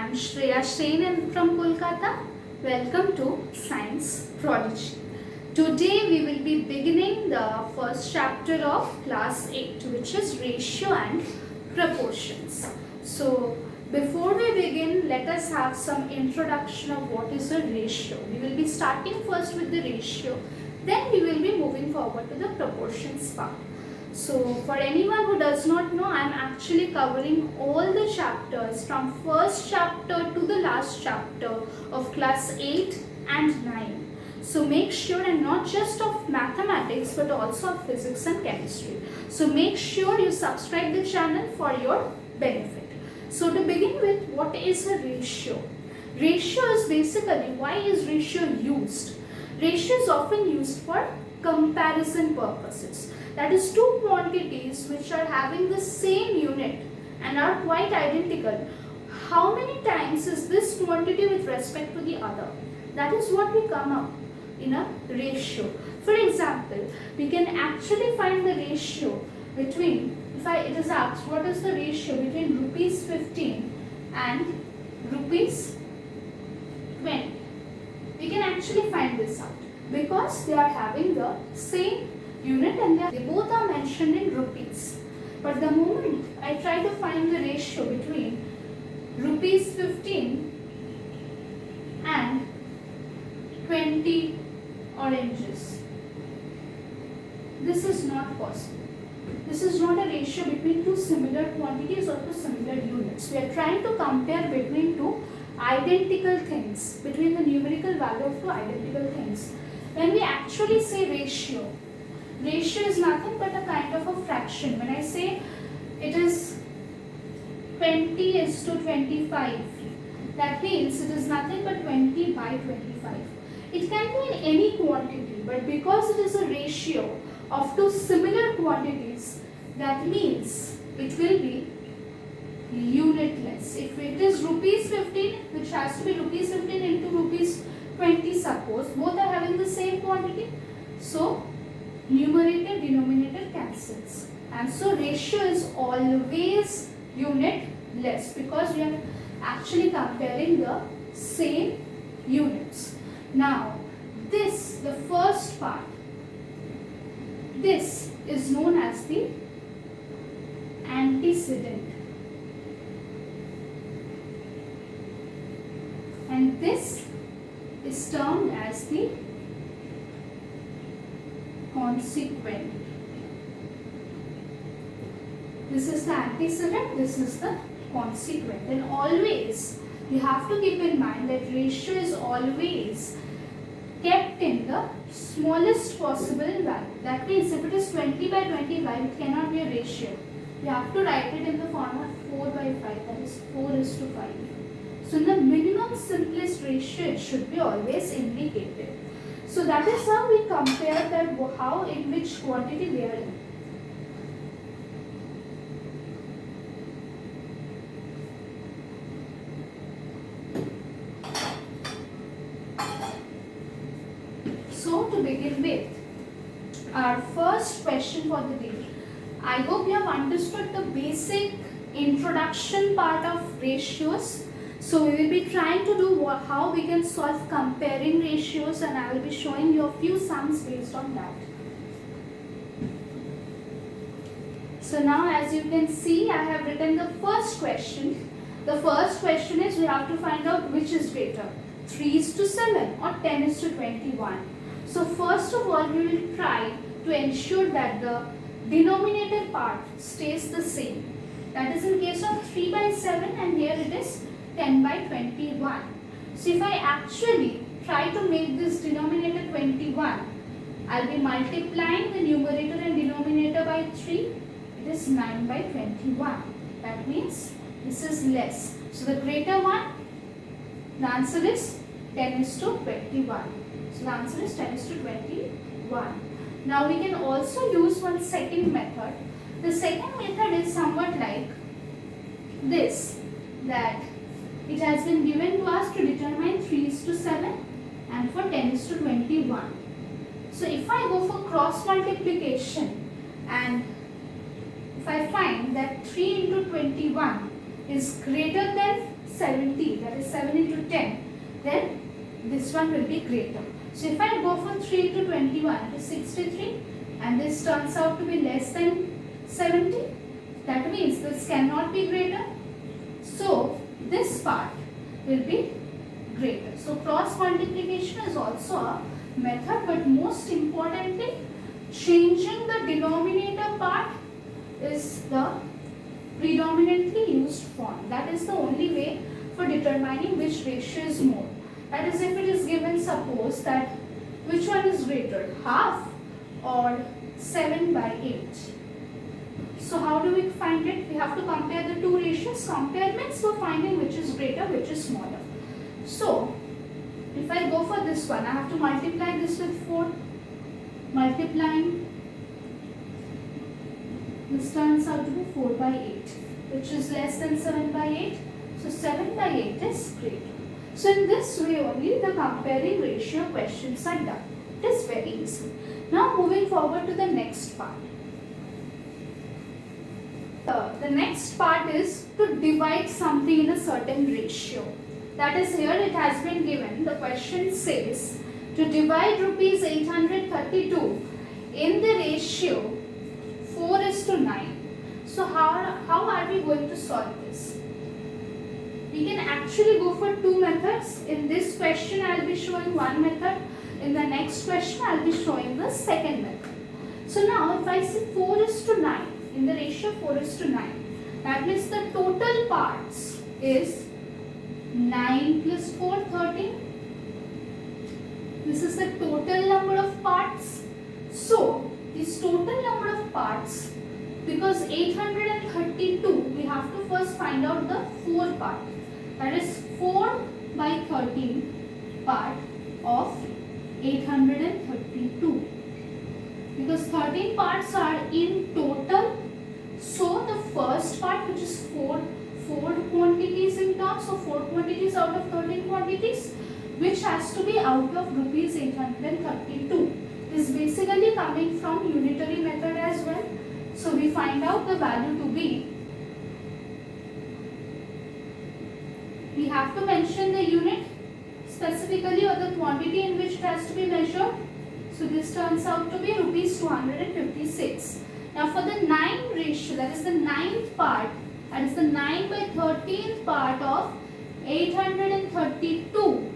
I'm Shreya Shrein from Kolkata. Welcome to Science Prodigy. Today we will be beginning the first chapter of class 8, which is ratio and proportions. So before we begin, let us have some introduction of what is a ratio. We will be starting first with the ratio, then we will be moving forward to the proportions part. So for anyone who does not know, I am actually covering all the chapters from first chapter to the last chapter of class 8 and 9. So make sure, and not just of mathematics but also of physics and chemistry. So make sure you subscribe the channel for your benefit. So to begin with, what is a ratio? Ratio is basically, why is ratio used? Ratio is often used for comparison purposes. That is, two quantities which are having the same unit and are quite identical. How many times is this quantity with respect to the other? That is what we come up in a ratio. For example, we can actually find the ratio between, it is asked, what is the ratio between rupees 15 and rupees 20? We can actually find this out because they are having the same unit and they both are mentioned in rupees. But the moment I try to find the ratio between rupees 15 and 20 oranges, this is not possible. This is not a ratio between two similar quantities or two similar units. We are trying to compare between two identical things, between the numerical value of two identical things. When we actually say ratio, ratio is nothing but a kind of a fraction. When I say it is 20:25, that means it is nothing but 20/25. It can be in any quantity, but because it is a ratio of two similar quantities, that means it will be unitless. If it is rupees 15, which has to be rupees 15 into rupees 20, suppose both are having the same quantity, so numerator denominator cancels, and so ratio is always unitless because we are actually comparing the same units. Now this, the first part, this is known as the antecedent, and this is termed as the consequent. This is the antecedent, this is the consequent. And always you have to keep in mind that ratio is always kept in the smallest possible value. That means if it is 20/25, it cannot be a ratio. You have to write it in the form of 4/5, that is 4:5. So in the minimum simplest ratio, it should be always indicated. So that is how we compare that, how in which quantity they are in. So to begin with, our first question for the day. I hope you have understood the basic introduction part of ratios. So we will be trying to do how we can solve comparing ratios, and I will be showing you a few sums based on that. So now, as you can see, I have written the first question. The first question is, we have to find out which is greater, 3:7 or 10:21. So first of all, we will try to ensure that the denominator part stays the same. That is in case of 3/7, and here it is 10/21. So if I actually try to make this denominator 21, I'll be multiplying the numerator and denominator by 3. It is 9/21. That means this is less. So the greater one, the answer is 10:21. So the answer is 10:21. Now we can also use one second method. The second method is somewhat like this, that it has been given to us to determine 3:7 and for 10:21. So if I go for cross multiplication, and if I find that 3 into 21 is greater than 70, that is 7 into 10, then this one will be greater. So if I go for 3 into 21, it is 63, and this turns out to be less than 70. That means this cannot be greater. So this part will be greater. So cross multiplication is also a method, but most importantly, changing the denominator part is the predominantly used form. That is the only way for determining which ratio is more. That is, if it is given, suppose that which one is greater, half or 7 by 8. So how do we find it? We have to compare the two ratios. Compare means we're finding which is greater, which is smaller. So if I go for this one, I have to multiply this with 4. Multiplying, this turns out to be 4 by 8, which is less than 7 by 8. So 7 by 8 is greater. So in this way only the comparing ratio questions are done. It is very easy. Now moving forward to the next part. The next part is to divide something in a certain ratio. That is, here it has been given, the question says to divide rupees 832 in the ratio 4:9. So how are we going to solve this? We can actually go for two methods. In this question I will be showing one method. In the next question I will be showing the second method. So now if I say 4:9 in the ratio 4:9, that means the total parts is 9 plus 4, 13. This is the total number of parts. So this total number of parts, because 832, we have to first find out the 4 part. That is 4 by 13 part of 832. Because 13 parts are in total. So the first part, which is 4 quantities in terms, so 4 quantities out of 13 quantities, which has to be out of rupees 832, is basically coming from unitary method as well. So we find out the value to be, we have to mention the unit specifically or the quantity in which it has to be measured. So this turns out to be rupees 256. Now for the 9 ratio, that is the 9th part, that is the 9 by 13th part of 832.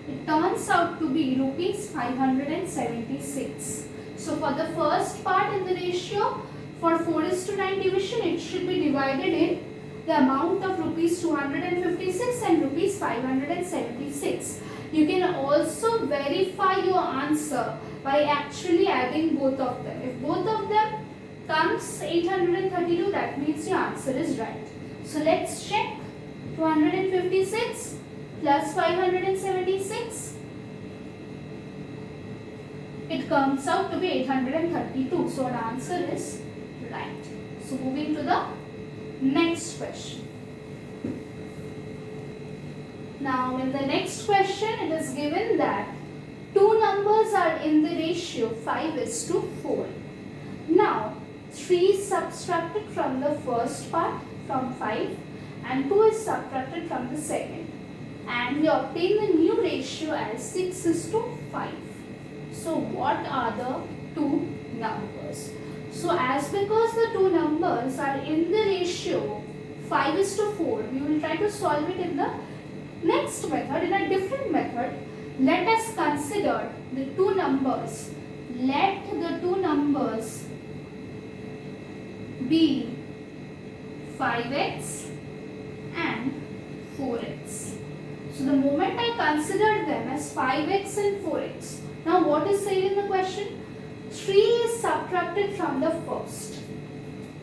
It turns out to be rupees 576. So for the first part in the ratio, for 4:9 division, it should be divided in the amount of rupees 256 and rupees 576. You can also verify your answer by actually adding both of them. If both of them comes 832, that means your answer is right. So let's check. 256 plus 576. It comes out to be 832. So our answer is right. So moving to the next question. Now in the next question it is given that two numbers are in the ratio 5:4. Now 3 is subtracted from the first part from 5 and 2 is subtracted from the second, and we obtain the new ratio as 6:5. So what are the two numbers? So as because the two numbers are in the ratio 5:4, we will try to solve it in the next method, in a different method. Let us consider the two numbers. Let the two numbers be 5x and 4x. So the moment I consider them as 5x and 4x, now what is said in the question? 3 is subtracted from the first.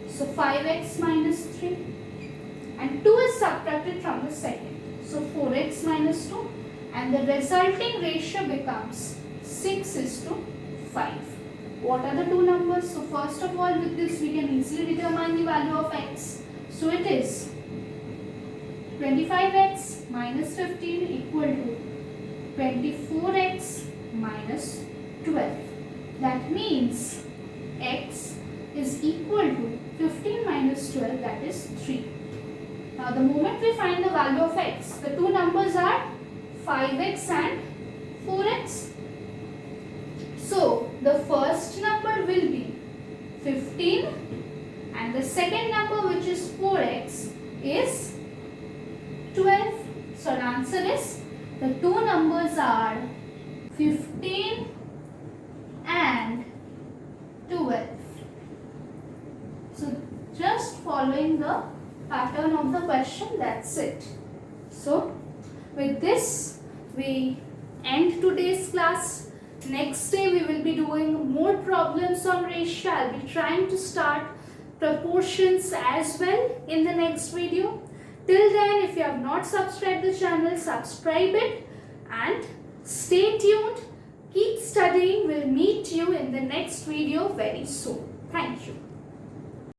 So 5x minus 3, and 2 is subtracted from the second. So 4x minus 2, and the resulting ratio becomes 6:5. What are the two numbers? So first of all, with this we can easily determine the value of x. So it is 25x minus 15 equal to 24x minus 12. That means x is equal to 15 minus 12, that is 3. Now the moment we find the value of x, the two numbers are 5x and 4x. So the first number will be 15 and the second number, which is 4x, is 12. So the answer is, the two numbers are 15 and 12. So just following the pattern of the question, that's it. So with this we end today's class. Next day we will be doing more problems on ratio. I'll be trying to start proportions as well in the next video. Till then, if you have not subscribed the channel, subscribe it and stay tuned. Keep studying. We'll meet you in the next video very soon. Thank you.